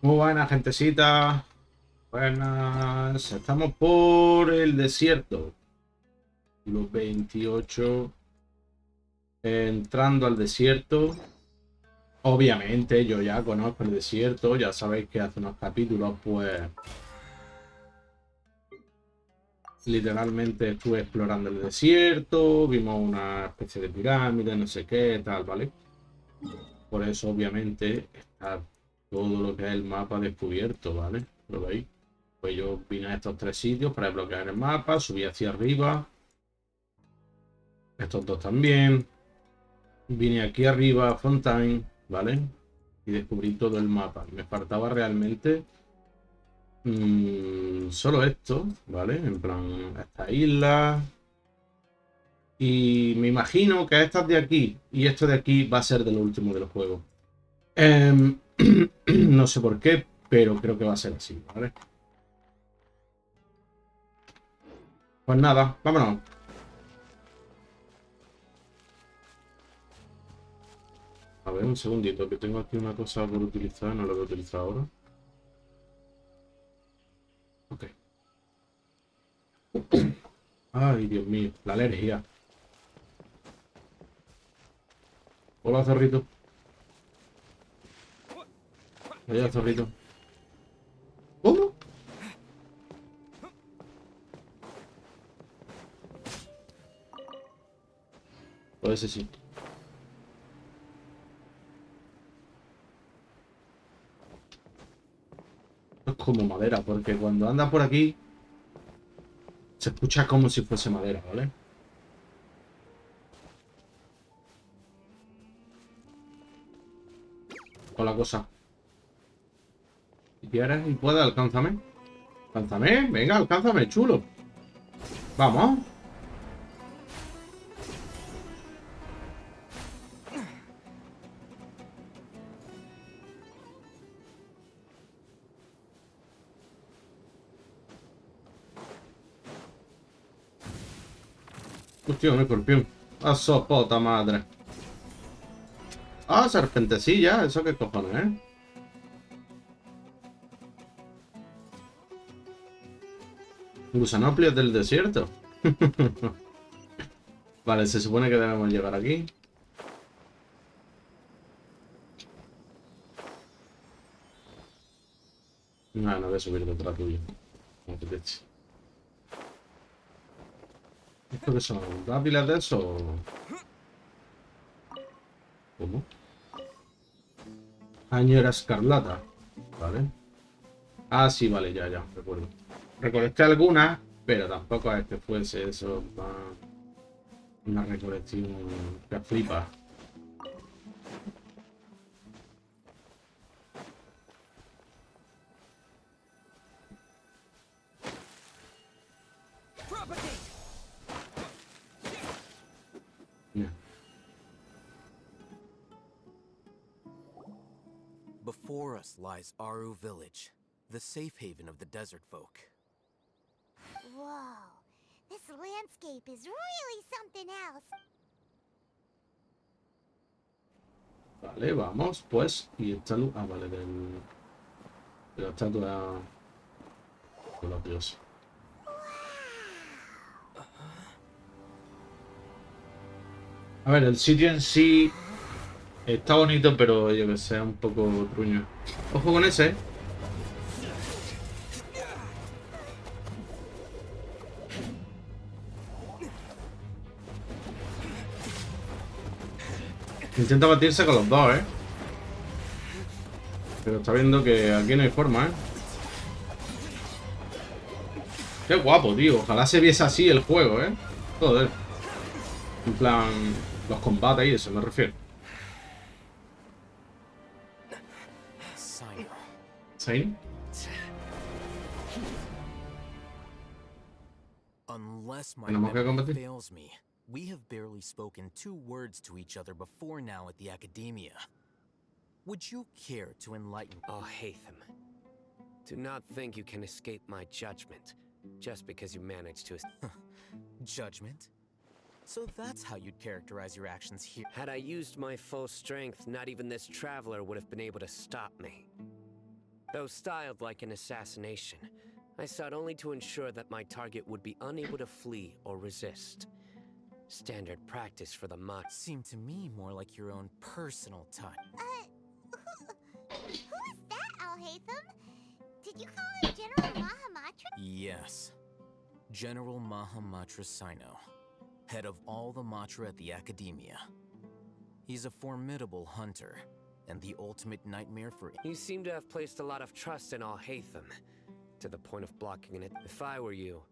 Muy buenas, gentecita. Buenas. Estamos por el desierto. Los 28. Entrando al desierto. Obviamente, yo ya conozco el desierto. Ya sabéis que hace unos capítulos, pues. Literalmente estuve explorando el desierto. Vimos una especie de pirámide, no sé qué, tal, ¿vale? Por eso, obviamente, está todo lo que es el mapa descubierto, ¿vale? ¿Lo veis? Pues yo vine a estos tres sitios para desbloquear el mapa, subí hacia arriba, estos dos también, vine aquí arriba a Fontaine, ¿vale? Y descubrí todo el mapa. Me faltaba realmente solo esto, ¿vale? En plan, esta isla. Y me imagino que estas de aquí y esto de aquí va a ser de lo último del juego. Em, no sé por qué, pero creo que va a ser así, ¿vale? Pues nada, vámonos. A ver, un segundito, que tengo aquí una cosa por utilizar, no la voy a utilizar ahora. Ok. Ay, Dios mío, la alergia. Hola, zorrito. Vaya, zorrito. ¿Cómo? Pues ese sí. Es como madera, porque cuando anda por aquí se escucha como si fuese madera, ¿vale? Con la cosa. Si quieres y puedes, alcánzame. Alcánzame, venga, alcánzame, chulo. Vamos. Hostia, un escorpión. A sopota madre. Ah, serpentecilla, eso qué cojones, ¿eh? Gusanoplios del desierto. Vale, se supone que debemos llegar aquí. No, no voy a subir detrás tuyo. No te eches. ¿Esto qué son? ¿Dátiles de eso? ¿Cómo? Añora escarlata. Vale. Ah, sí, vale, ya, ya, recuerdo. Recolecté algunas, pero tampoco es que fuese eso una recolección que flipa. Yeah. Before us lies Aru Village, the safe haven of the desert folk. Whoa, this landscape is really something else. Vale, vamos, pues. Y esta luz. Ah, vale, de la estatua de los dioses. A ver, el sitio en sí está bonito, pero yo que sé, un poco truño. Ojo con ese, ¿eh? Intenta batirse con los dos, ¿eh? Pero está viendo que aquí no hay forma, ¿eh? Qué guapo, tío. Ojalá se viese así el juego, ¿eh? Joder. En plan, los combates y eso me refiero. ¿Sí? Unless my ¿Tenemos que memory combatir? fails me, we have barely spoken 2 words to each other before now at the Academia. Would you care to enlighten? Oh, Hatham. Do not think you can escape my judgment, just because you managed to... Judgment? So that's how you'd characterize your actions here. Had I used my full strength, not even this traveler would have been able to stop me. Though styled like an assassination, I sought only to ensure that my target would be unable to flee or resist. Standard practice for the mod. Seemed to me more like your own personal touch. Who is that, Alhaitham? Did you call him General Mahamatra? Yes. General Mahamatra Sino, head of all the Matra at the Academia. He's a formidable hunter, and the ultimate nightmare for... You seem to have placed a lot of trust in Alhaitham, to the point of blocking it. If I were you,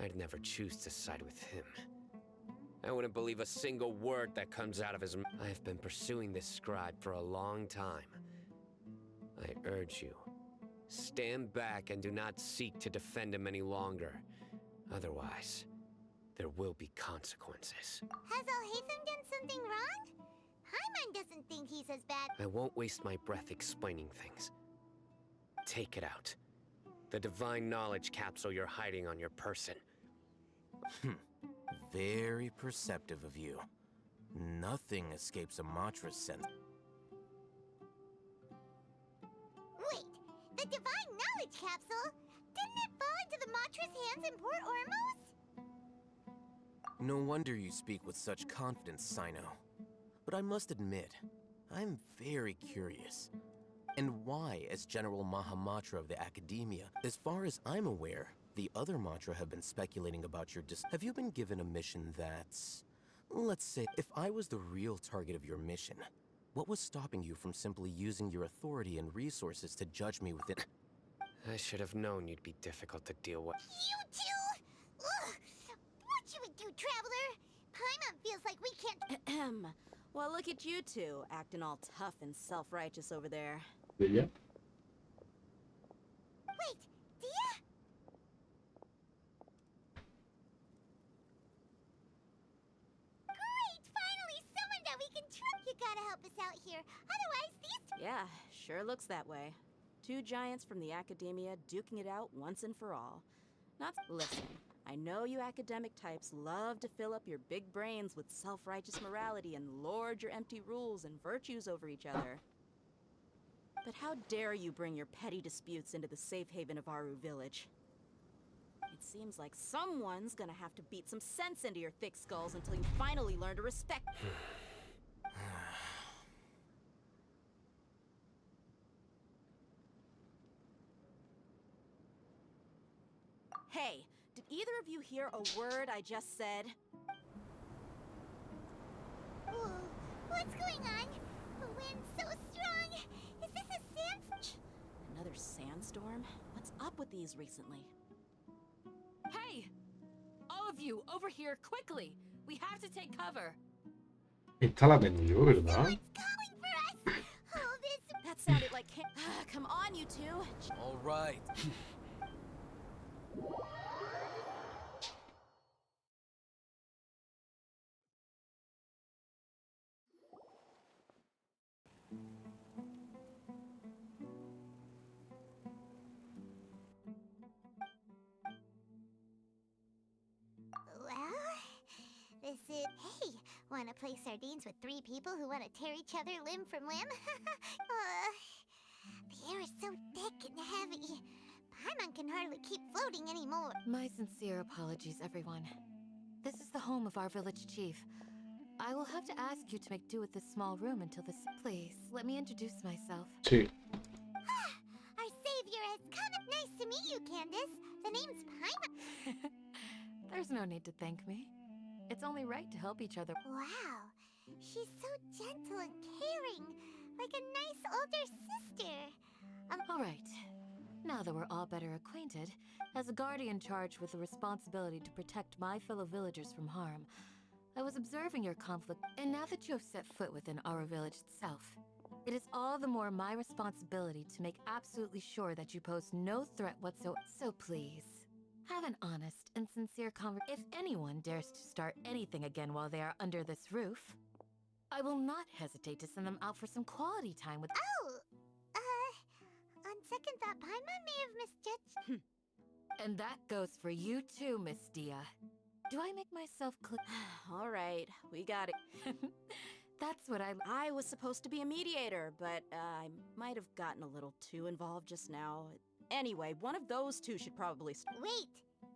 I'd never choose to side with him. I wouldn't believe a single word that comes out of his mouth. I have been pursuing this scribe for a long time. I urge you, stand back and do not seek to defend him any longer. Otherwise, there will be consequences. Has Alhaitham done something wrong? Paimon doesn't think he's as bad. I won't waste my breath explaining things. Take it out. The divine knowledge capsule you're hiding on your person. Very perceptive of you. Nothing escapes a Matra's sense. Wait, the divine knowledge capsule? Didn't it fall into the Matra's hands in Port Ormos? No wonder you speak with such confidence, Sino. But I must admit, I'm very curious. And why, as General Mahamatra of the Academia, as far as I'm aware, the other Matra have been speculating about your Have you been given a mission that's... Let's say, if I was the real target of your mission, what was stopping you from simply using your authority and resources to judge me within... I should have known you'd be difficult to deal with. You two? Ugh! What should we do, Traveler? Paimon feels like we can't... Ahem. Well, look at you two, acting all tough and self-righteous over there. Yeah. Wait, Dia? Great! Finally, someone that we can trust. You gotta help us out here. Otherwise, these... Yeah, sure looks that way. Two giants from the Academia duking it out once and for all. Not... Listen, I know you academic types love to fill up your big brains with self-righteous morality and lord your empty rules and virtues over each other. But how dare you bring your petty disputes into the safe haven of Aru Village? It seems like someone's gonna have to beat some sense into your thick skulls until you finally learn to respect... Hey, did either of you hear a word I just said? Whoa, what's going on? The wind's so strong. Is this a sand... Another sandstorm? What's up with these recently? Hey! All of you, over here, quickly! We have to take cover! Esta la tengo yo, ¿verdad? Someone's calling for us! Oh, this... That sounded like... Come on, you two! All right. Well, this is... Hey, wanna play sardines with three people who wanna tear each other limb from limb? The air is so thick and heavy. Paimon can hardly keep floating anymore. My sincere apologies, everyone. This is the home of our village chief. I will have to ask you to make do with this small room until this... Please, let me introduce myself. Sí. Our savior has come. Nice to meet you, Candace. The name's Paimon. There's no need to thank me. It's only right to help each other. Wow, she's so gentle and caring, like a nice older sister. All right. Now that we're all better acquainted, as a guardian charged with the responsibility to protect my fellow villagers from harm, I was observing your conflict, and now that you have set foot within our village itself, it is all the more my responsibility to make absolutely sure that you pose no threat whatsoever. So please, have an honest and sincere conversation. If anyone dares to start anything again while they are under this roof, I will not hesitate to send them out for some quality time with... Oh, on second thought, Paimon may have misjudged. And that goes for you too, Miss Dia. Do I make myself clear? All right, we got it. That's what I was supposed to be a mediator, but I might have gotten a little too involved just now. Anyway, one of those two should probably Wait,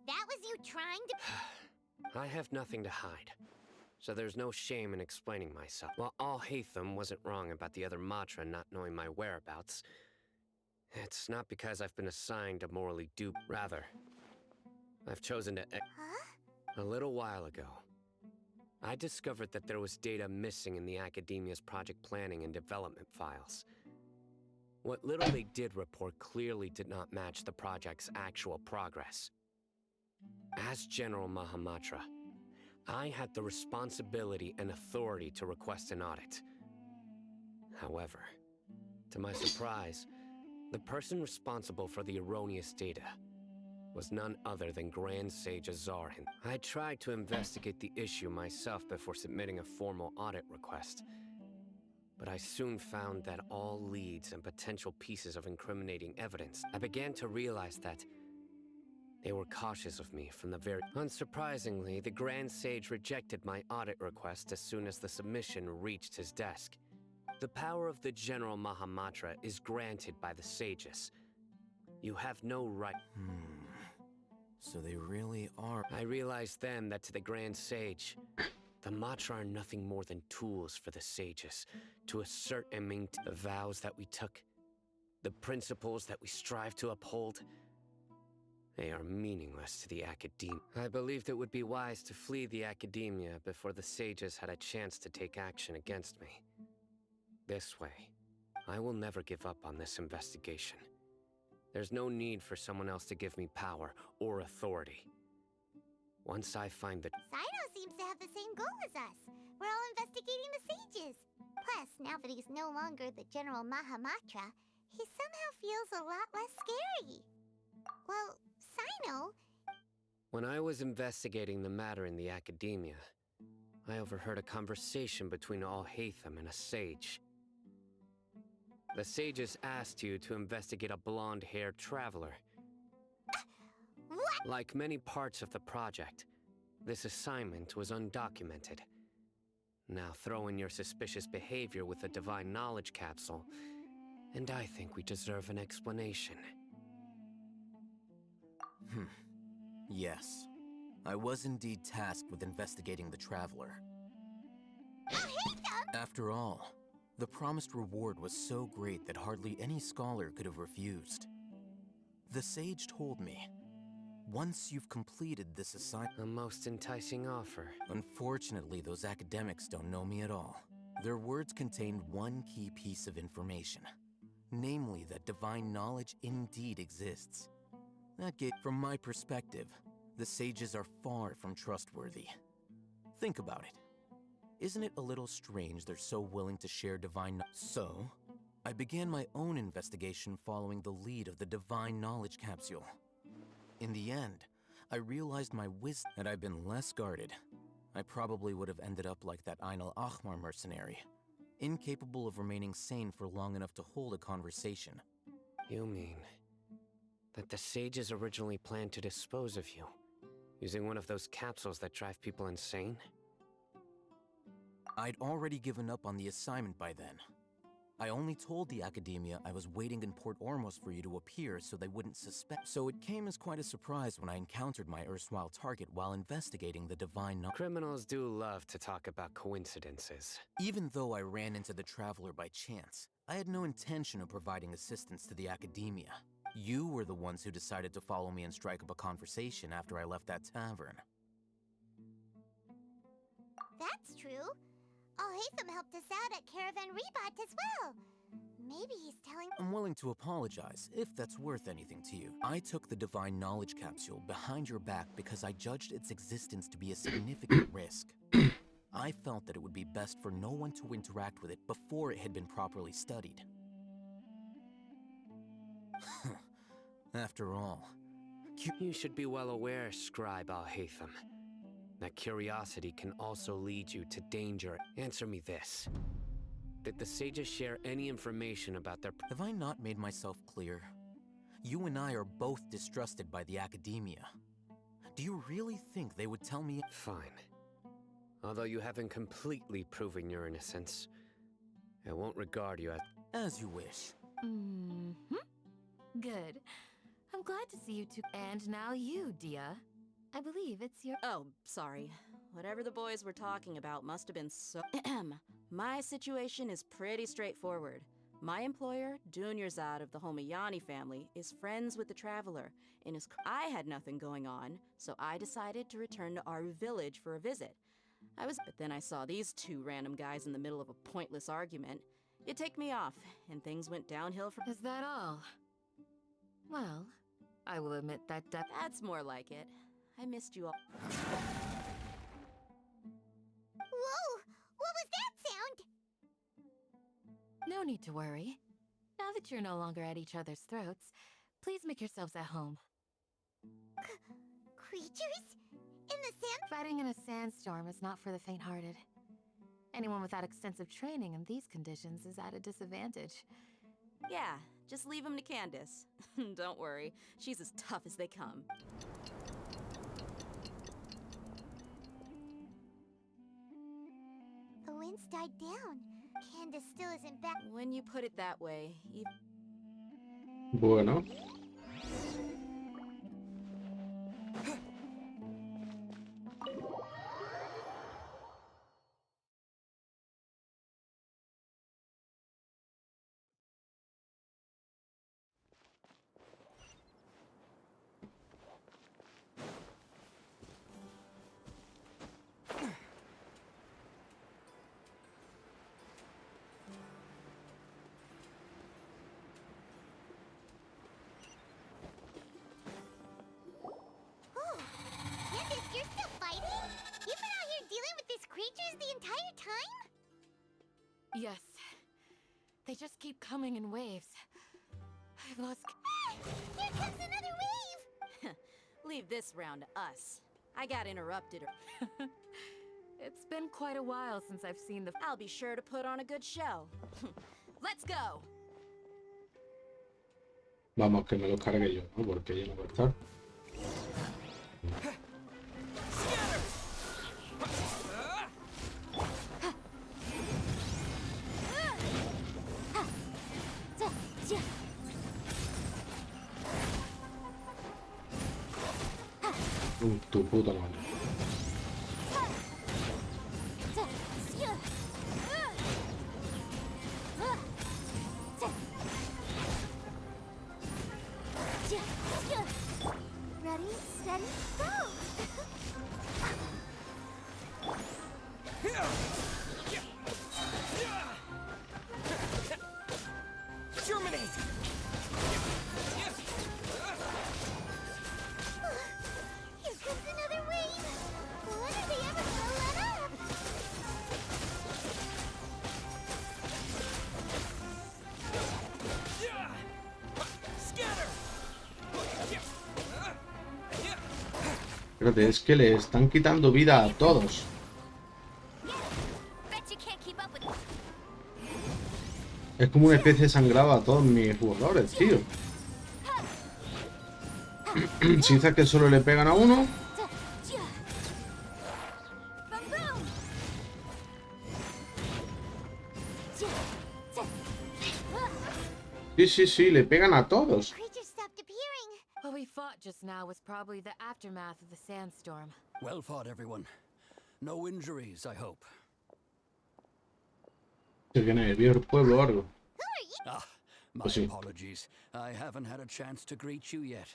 that was you trying to. I have nothing to hide, so there's no shame in explaining myself. While Al-Haytham wasn't wrong about the other Matra not knowing my whereabouts, it's not because I've been assigned a morally dupe. Rather, I've chosen to... Huh? A little while ago, I discovered that there was data missing in the Academia's project planning and development files. What little they did report clearly did not match the project's actual progress. As General Mahamatra, I had the responsibility and authority to request an audit. However, to my surprise, the person responsible for the erroneous data was none other than Grand Sage Azarhan. I tried to investigate the issue myself before submitting a formal audit request, but I soon found that all leads and potential pieces of incriminating evidence. I began to realize that they were cautious of me from the very... Unsurprisingly, the Grand Sage rejected my audit request as soon as the submission reached his desk. The power of the General Mahamatra is granted by the sages. You have no right... So they really are. I realized then that to the Grand Sage, the Matra are nothing more than tools for the sages to assert and maintain the vows that we took, the principles that we strive to uphold. They are meaningless to the Academia. I believed it would be wise to flee the Academia before the sages had a chance to take action against me. This way, I will never give up on this investigation. There's no need for someone else to give me power or authority. Once I find that... Sino seems to have the same goal as us. We're all investigating the sages. Plus, now that he's no longer the General Mahamatra, he somehow feels a lot less scary. Well, Sino... When I was investigating the matter in the Academia, I overheard a conversation between Al-Haytham and a sage. The sages asked you to investigate a blonde-haired traveler. What? Like many parts of the project, this assignment was undocumented. Now throw in your suspicious behavior with a divine knowledge capsule, and I think we deserve an explanation. Yes. I was indeed tasked with investigating the traveler. After all, the promised reward was so great that hardly any scholar could have refused. The sage told me, once you've completed this assignment... A most enticing offer. Unfortunately, those academics don't know me at all. Their words contained one key piece of information. Namely, that divine knowledge indeed exists. That gave... From my perspective, the sages are far from trustworthy. Think about it. Isn't it a little strange they're so willing to share divine knowledge? So, I began my own investigation following the lead of the divine knowledge capsule. In the end, I realized my wisdom. Had I been less guarded, I probably would have ended up like that Ain al-Ahmar mercenary, incapable of remaining sane for long enough to hold a conversation. You mean that the sages originally planned to dispose of you, using one of those capsules that drive people insane? I'd already given up on the assignment by then. I only told the Academia I was waiting in Port Ormos for you to appear so they wouldn't suspect. So it came as quite a surprise when I encountered my erstwhile target while investigating the divine knowledge. Criminals do love to talk about coincidences. Even though I ran into the Traveler by chance, I had no intention of providing assistance to the Academia. You were the ones who decided to follow me and strike up a conversation after I left that tavern. That's true. Al-Haytham helped us out at Caravan Rebat as well. Maybe he's telling... I'm willing to apologize, if that's worth anything to you. I took the Divine Knowledge Capsule behind your back because I judged its existence to be a significant risk. I felt that it would be best for no one to interact with it before it had been properly studied. After all... You should be well aware, Scribe Al-Haytham, that curiosity can also lead you to danger. Answer me this. Did the sages share any information about their... Have I not made myself clear? You and I are both distrusted by the Academia. Do you really think they would tell me... Fine. Although you haven't completely proven your innocence, I won't regard you as... As you wish. Good. I'm glad to see you two. And now you, Dia. I believe it's your... Oh, sorry. Whatever the boys were talking about must have been so... My situation is pretty straightforward. My employer, Dunyarzad of the Homayani family, is friends with the Traveler. I had nothing going on, so I decided to return to Aru village for a visit. But then I saw these two random guys in the middle of a pointless argument. It ticked me off, and things went downhill from... Is that all? Well, I will admit that That's more like it. I missed you all. Whoa! What was that sound? No need to worry. Now that you're no longer at each other's throats, please make yourselves at home. Creatures? In the sand? Fighting in a sandstorm is not for the faint-hearted. Anyone without extensive training in these conditions is at a disadvantage. Yeah, just leave them to Candace. Don't worry, she's as tough as they come. The winds died down. Candace still isn't back. When you put it that way, Bueno. Oh, Candace, you're still fighting? You've been out here dealing with these creatures the entire time? Yes. They just keep coming in waves. I've lost... Ah! Here comes another wave! leave this round to us. I got interrupted. It's been quite a while since I've seen the... I'll be sure to put on a good show. Let's go! Vamos, que me lo cargue yo, ¿no? Porque yo no voy a estar. Tu puta madre. Ready, steady, go! Germinate! Here comes another wave! When are they ever gonna let up? Scatter! Espérate, es que le están quitando vida a todos. Es como una especie de sangrado a todos mis jugadores, tío. Si dices que solo le pegan a uno. Sí, le pegan a todos. Creatures stopped appearing. What we fought just now was probably the aftermath of the sandstorm. Well fought, everyone. No injuries, I hope. Se viene el viejo pueblo o algo. Ah, my Pues sí. apologies. I haven't had a chance to greet you yet.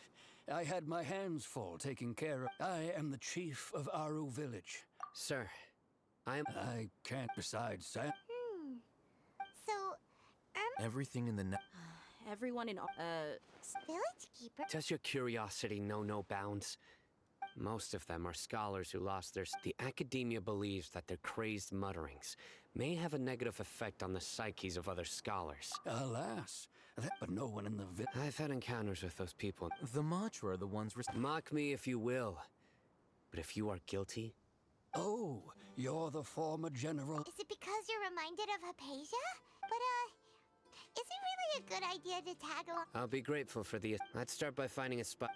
I had my hands full taking care of... I am the chief of Aru village. Sir, I can't besides, Sam. So, Everything in the Everyone in... village keeper? Does your curiosity know no bounds? Most of them are scholars who lost their... The academia believes that their crazed mutterings may have a negative effect on the psyches of other scholars. Alas, but no one in the village... I've had encounters with those people. The Matra are the ones Mock me if you will, but if you are guilty... Oh, you're the former general... Is it because you're reminded of Hypatia? But, is it really a good idea to tag along? I'll be grateful for the... Let's start by finding a spot.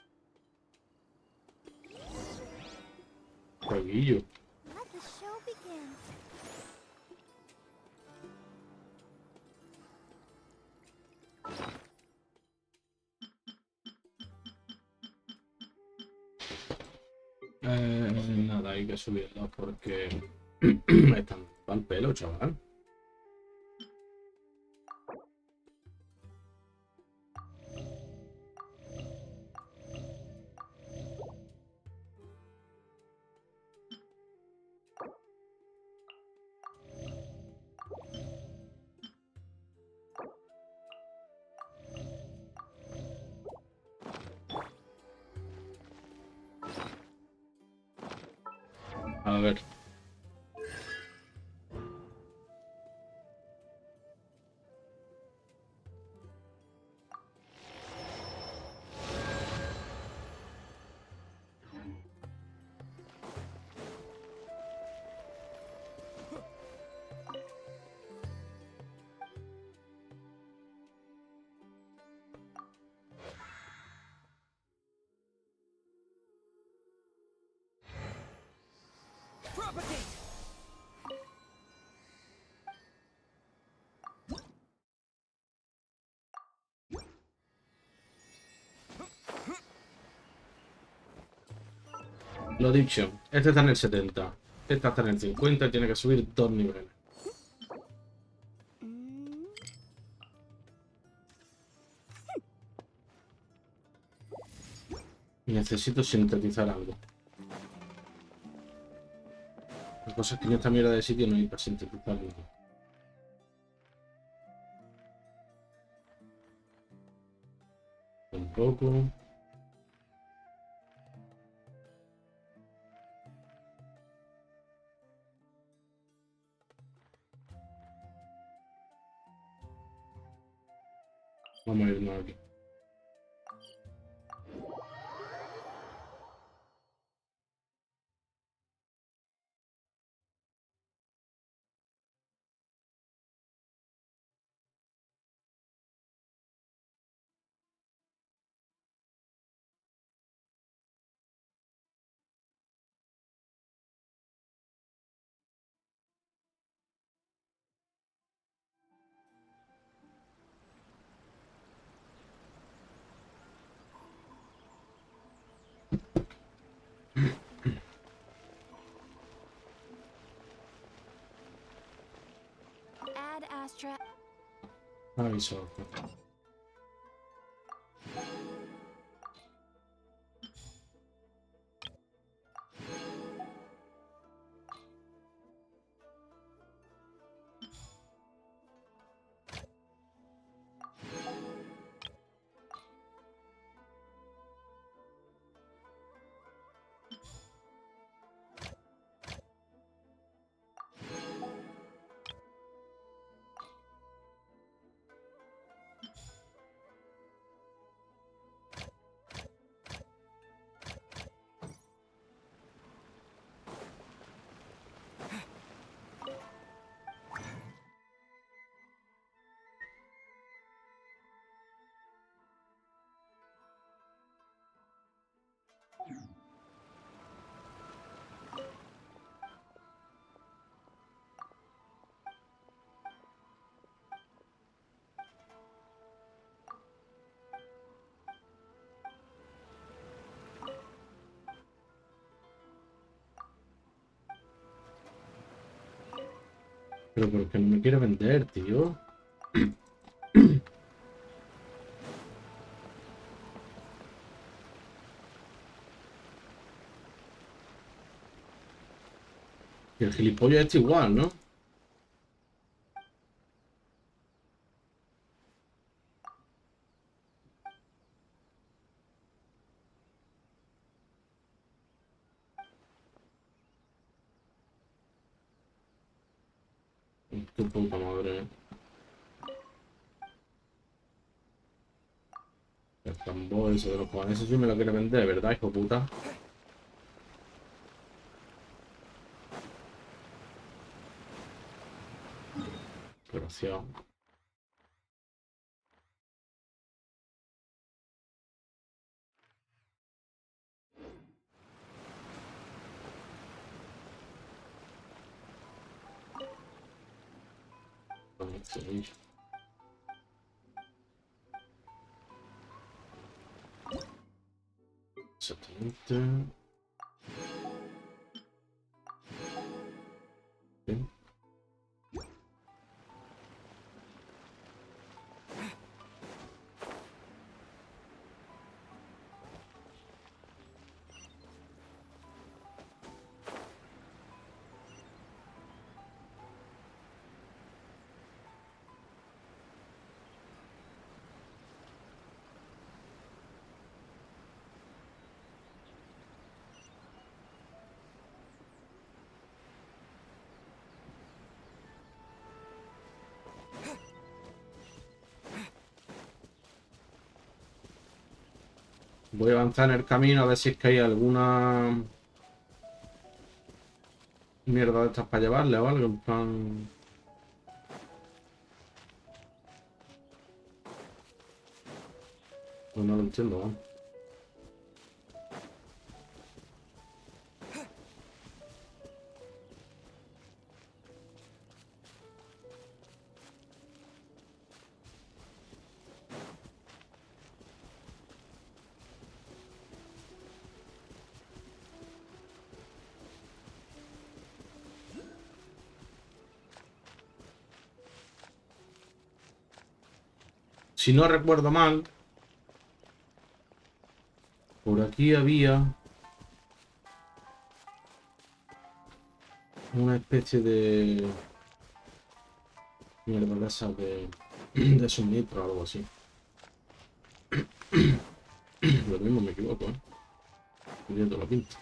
Jueguillo. Let the show begin. Nada, hay que subirlo porque están al pelo, chaval. A ver. Lo dicho, este está en el 70, este está en el 50 y tiene que subir 2 niveles. Y necesito sintetizar algo. La cosa es que en esta mierda de sitio no hay para sintetizar nada. Tampoco. Vamos a irnos aquí. Ad Astra. Aviso. Pero ¿por qué no me quiere vender, tío? Y el gilipollas es igual, ¿no? Tu puta madre. El tambor ese de los cojones, ese sí me lo quiere vender, ¿verdad, hijo puta? Desgraciado. conseguir. Exactamente. Bien. Voy a avanzar en el camino a ver si es que hay alguna mierda de estas para llevarle o algo. En plan... Pues no lo entiendo, ¿no? Si no recuerdo mal, por aquí había una especie de mierda de esas de suministro o algo así. Lo mismo me equivoco, ¿eh? Tiene toda la pinta.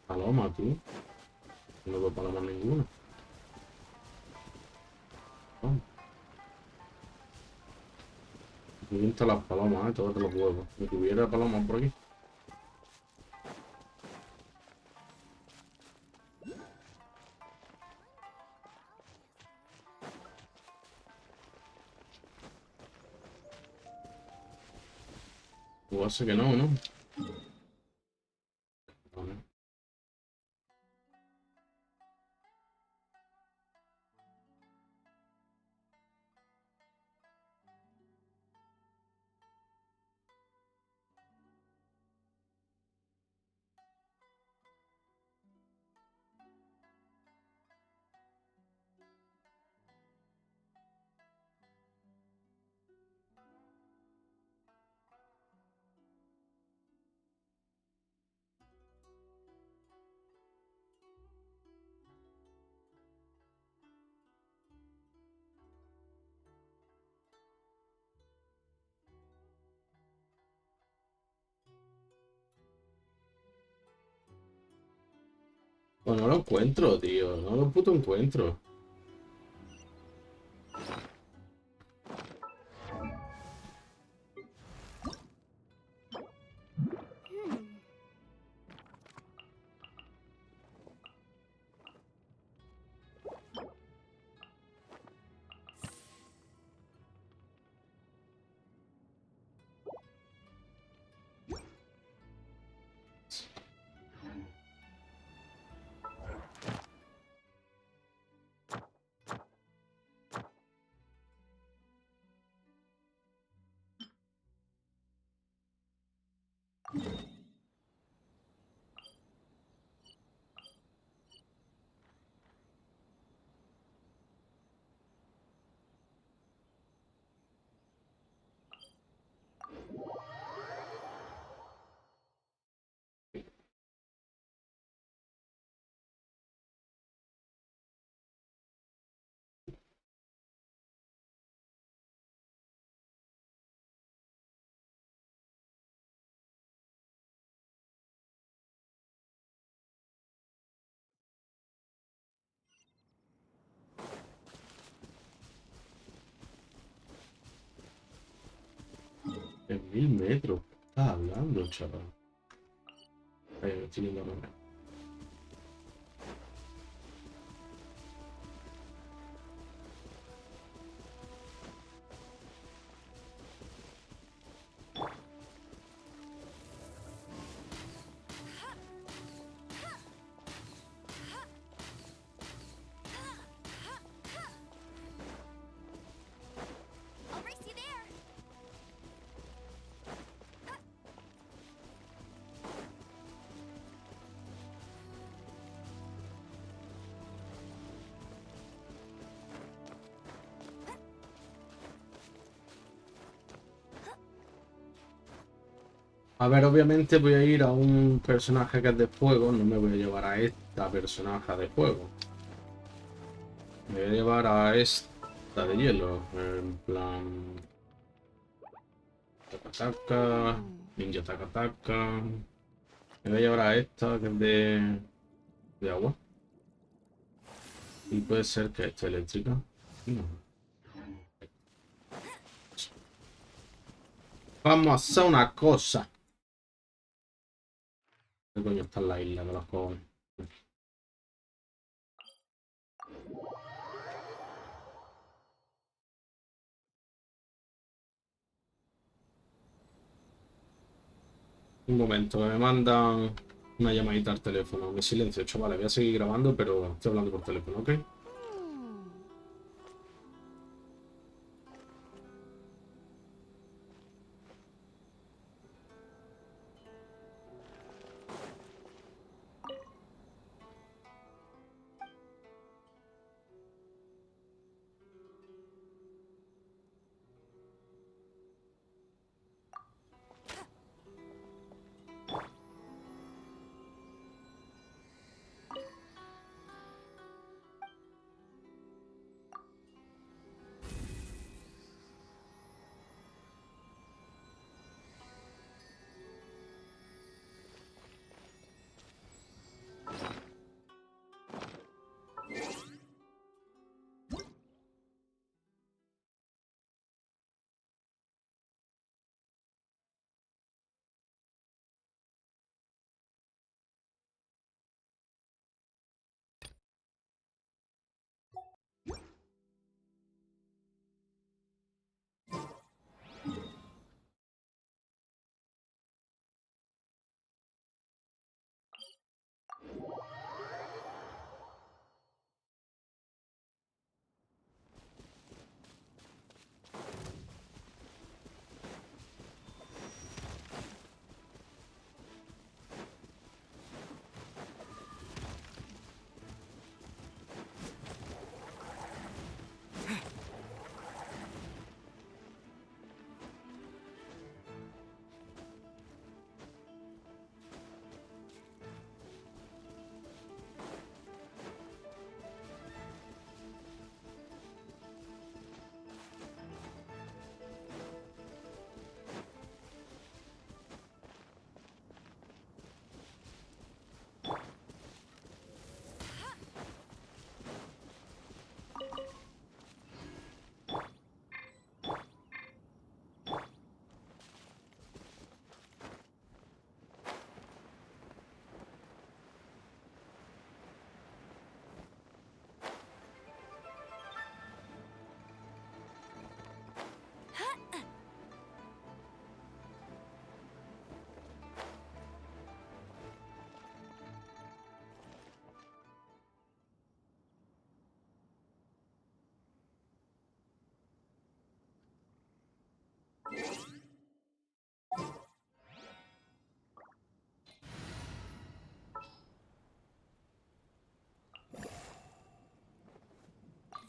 Paloma, tú. No veo paloma ninguna. Oh. Me gustan las palomas, todos los huevos. Si tuviera palomas por aquí. O hace que no, ¿no? Vale. Pues no lo encuentro, tío. No lo puto encuentro. En 1000 metros. ¿Qué estás hablando, chaval? Ahí me estoy yendo a dormir. A ver, obviamente voy a ir a un personaje que es de fuego. No me voy a llevar a esta personaje de fuego. Me voy a llevar a esta de hielo. En plan... Taca taca. Ninja taca taca. Me voy a llevar a esta que es de agua. Y puede ser que esté eléctrica. No. Vamos a hacer una cosa. ¿Qué coño está en la isla de los cojones? Un momento, que me mandan una llamadita al teléfono. Me silencio, chavales. Voy a seguir grabando, pero estoy hablando por teléfono, ¿ok?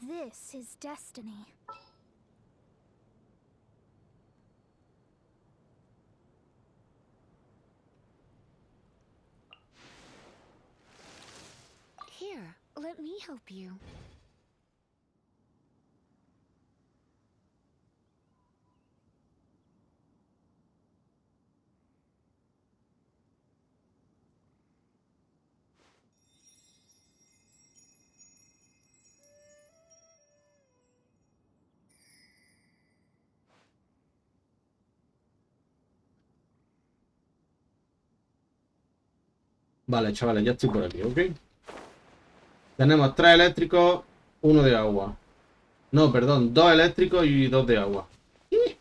This is destiny. Here, let me help you. Vale, chavales, ya estoy por aquí, ¿ok? Tenemos 3 eléctricos, 1 de agua. No, perdón, 2 eléctricos y 2 de agua. Leave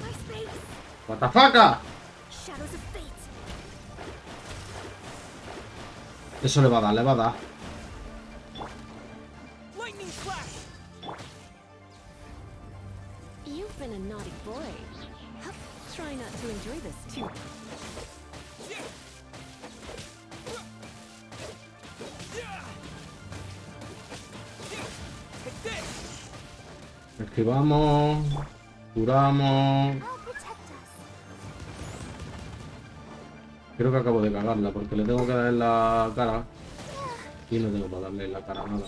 my space. What the fuck? Shadows of fate. Eso le va a dar, le va a dar. Lightning clash! You've been a naughty boy. Try not to enjoy this too much. Esquivamos. Curamos. I'll protect us. Creo que acabo de cagarla porque le tengo que dar en la cara. Y no tengo para darle en la cara nada.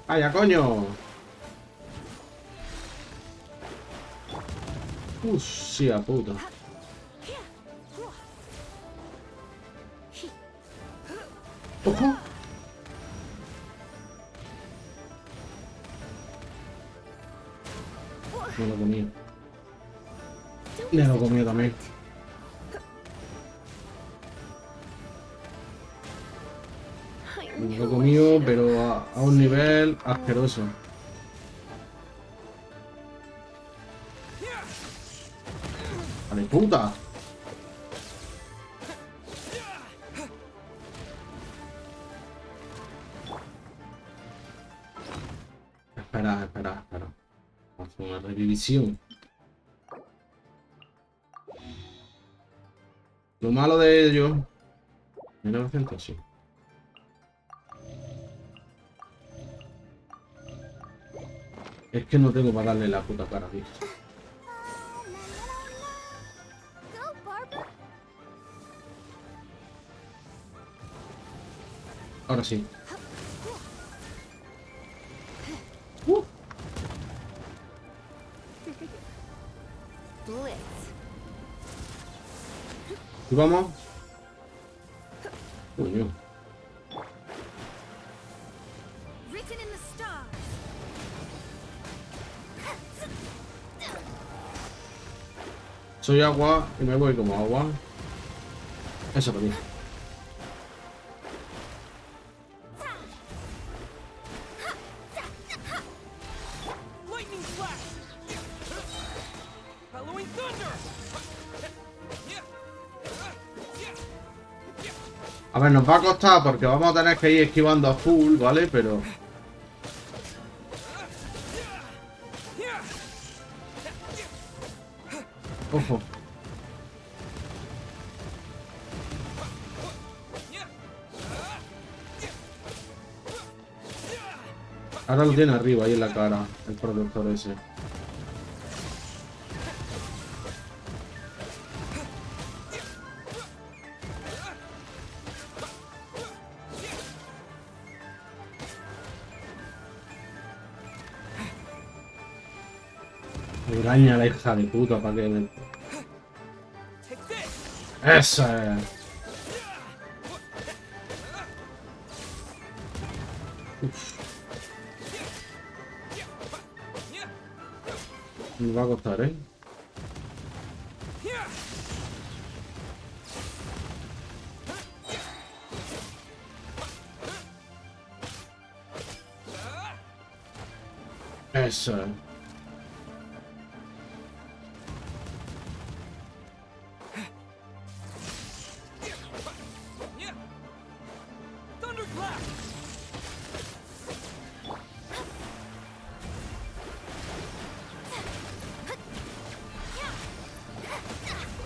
¡Vaya, coño! Sí, a puta. ¡Ojo! Me lo comí. Me lo comí también. Me lo he comido, pero a un nivel asqueroso. ¡Vale, puta! Espera. Vamos a hacer una revisión. Lo malo de ello... 1900, sí. Es que no tengo para darle la puta cara, tío. Go, Barbara. Ahora sí. Blitz. ¿Y vamos? Coño. Written in the stars. Soy agua y me voy como agua. Eso para ti. Lightning flash! Halloween thunder! A ver, nos va a costar porque vamos a tener que ir esquivando a full, ¿vale? Pero... Ojo. Ahora lo tiene arriba, ahí en la cara, el protector ese. Engaña a la hija de puta para que... me- ¡Esa es! Uf. Me va a costar, ¿eh? Eso es. Thunderclap!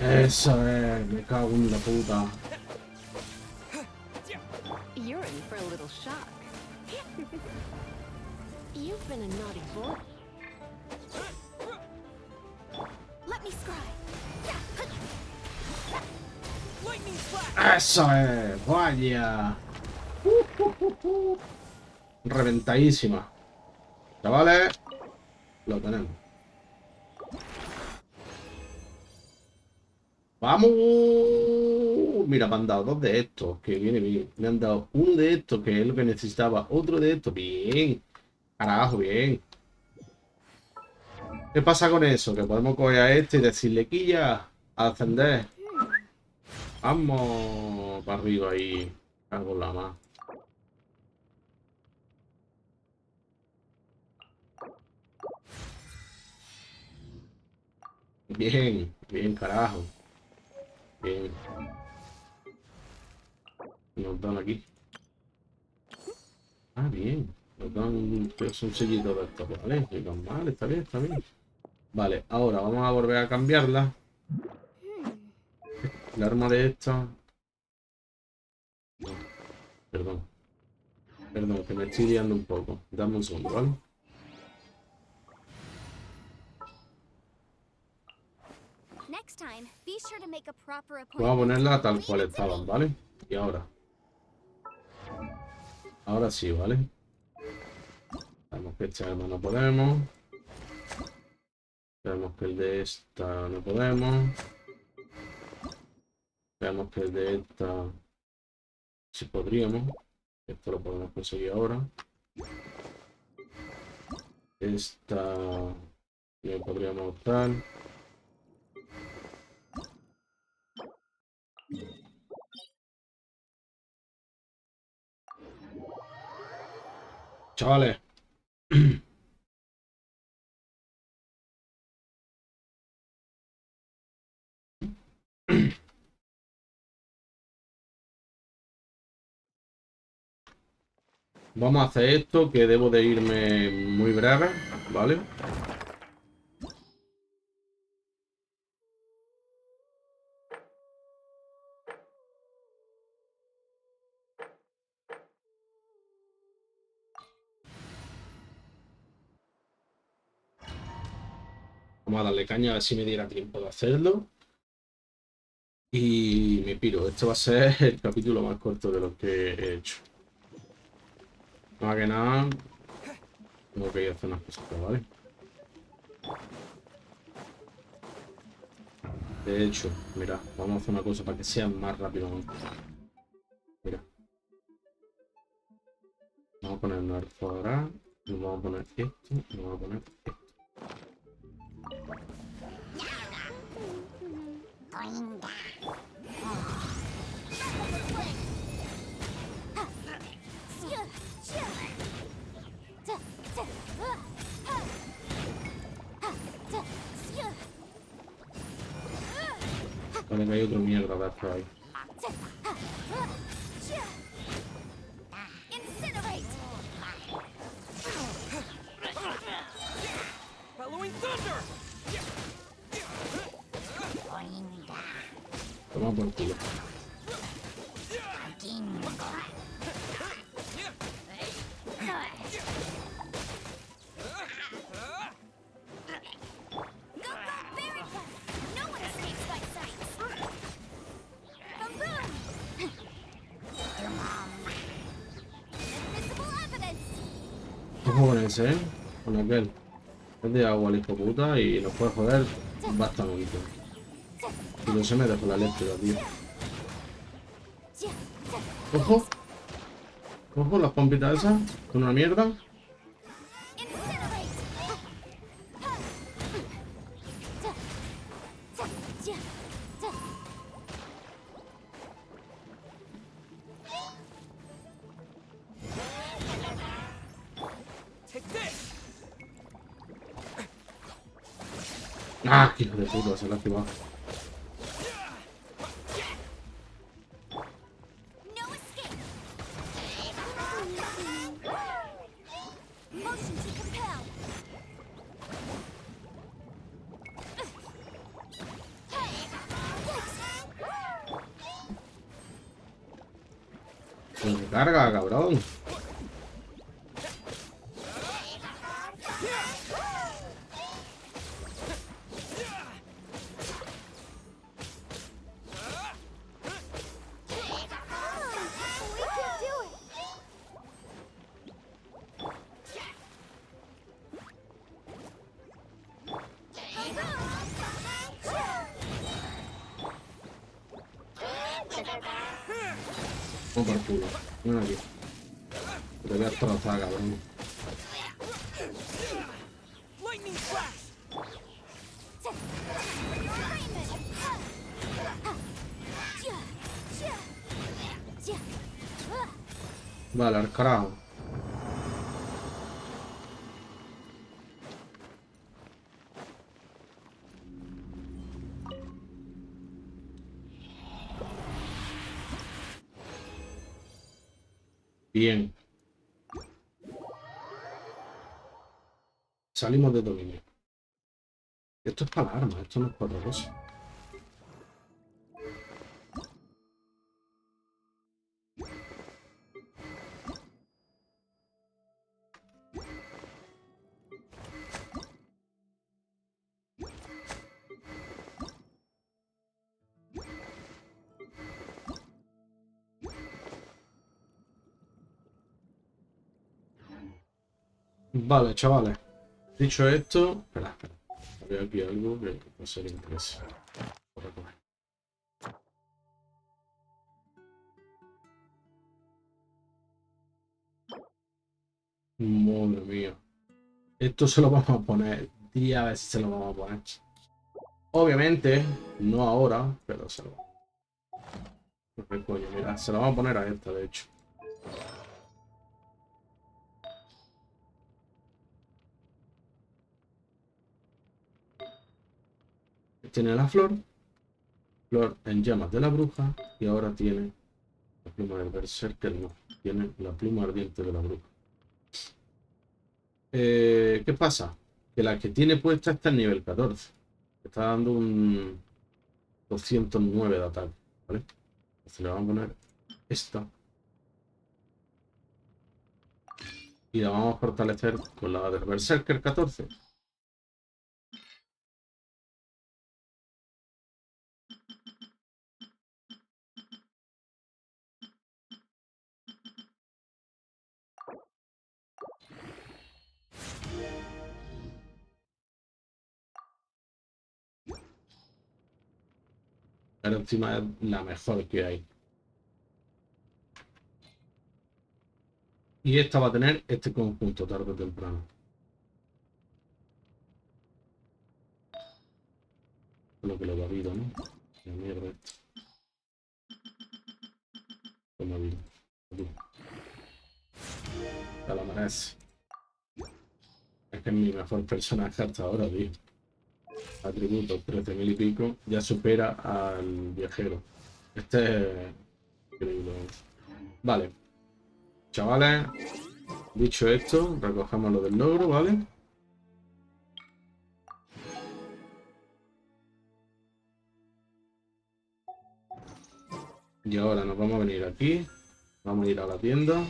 Eso es. Me cago en la puta. You're in for a little shock. You've been a naughty boy. Let me scry. Lightning flash! Eso es. Vaya. Reventadísima. Chavales. Lo tenemos. ¡Vamos! Mira, me han dado dos de estos, que viene bien. Me han dado uno de estos, que es lo que necesitaba. Otro de estos. Bien. Carajo, bien. ¿Qué pasa con eso? Que podemos coger a este y decirle, quilla, a ascender. Vamos para arriba ahí. Cago en la más. Bien, bien, carajo. Bien. Nos dan aquí. Ah, bien. Nos dan un sellito de esto, ¿vale? Y normal, está bien, está bien. Vale, ahora vamos a volver a cambiarla. El arma de esta. No, perdón. Perdón, que me estoy liando un poco. Dame un segundo, ¿vale? Next time, be sure to make a proper Vamos a appointment. ponerla tal Leave cual it to estaban, me. ¿vale? Y ahora. Ahora sí, ¿vale? Sabemos que este arma no podemos. Sabemos que el de esta no podemos. Sabemos que el de esta sí podríamos. Esto lo podemos conseguir ahora. Esta no podríamos optar. Chavales. Vamos a hacer esto, que debo de irme muy breve, ¿vale? Vamos a darle caña a ver si me diera tiempo de hacerlo. Y me piro. Este va a ser el capítulo más corto de lo que he hecho. Más que nada, tengo que ir a hacer unas cositas, ¿vale? De hecho, mira, vamos a hacer una cosa para que sea más rápido aún. Mira. Vamos a poner un arco ahora. Nos vamos a poner esto. Nos vamos a poner esto. Vale, que hay otro mierda de arco ahí. Toma por culo. Ojo con ese, ¿eh? Con aquel. Es de agua el hijo puta y nos puede joder bastante. Y no se me dejó la eléctrica, tío. Ojo. Ojo, las pompitas esas. Son una mierda. Ah, qué hijo de puta, se la ha activado. Se me carga, cabrón. Vamos por culo. Ven aquí. Te voy a destrozar, cabrón. Vale, al carajo. Bien. Salimos de dominio. Esto es para armas, esto no es para otra cosa. Vale, chavales. Dicho esto... Espera. Había aquí algo que puede ser interesante. Por recoger. Madre mía. Esto se lo vamos a poner. Día a ver si se lo vamos a poner. Obviamente, no ahora, pero se lo... Pues, coño, mira, se lo vamos a poner a esta, de hecho. Tiene la flor en llamas de la bruja, y ahora tiene la pluma del berserker, no, tiene la pluma ardiente de la bruja. ¿Qué pasa? Que la que tiene puesta está en nivel 14. Está dando un 209 de ataque, ¿vale? Entonces le vamos a poner esta. Y la vamos a fortalecer con la del berserker 14. Pero encima es la mejor que hay. Y esta va a tener este conjunto tarde o temprano. Lo que le da vida, ¿no? La mierda esta. Toma vida. Te la merece. Es que es mi mejor personaje hasta ahora, tío. Atributos 13.000 y pico. Ya supera al viajero. Este es increíble. Vale. Chavales. Dicho esto, recogemos lo del logro, ¿vale? Y ahora nos vamos a venir aquí. Vamos a ir a la tienda.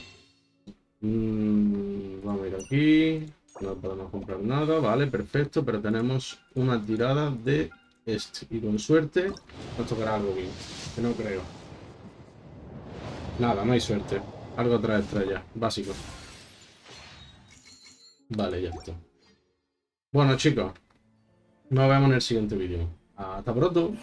Vamos a ir aquí. No podemos comprar nada, vale, perfecto. Pero tenemos una tirada de este. Y con suerte nos tocará algo bien. Que no creo. Nada, no hay suerte. Algo 3 estrellas, básico. Vale, ya está. Bueno, chicos. Nos vemos en el siguiente vídeo. Hasta pronto.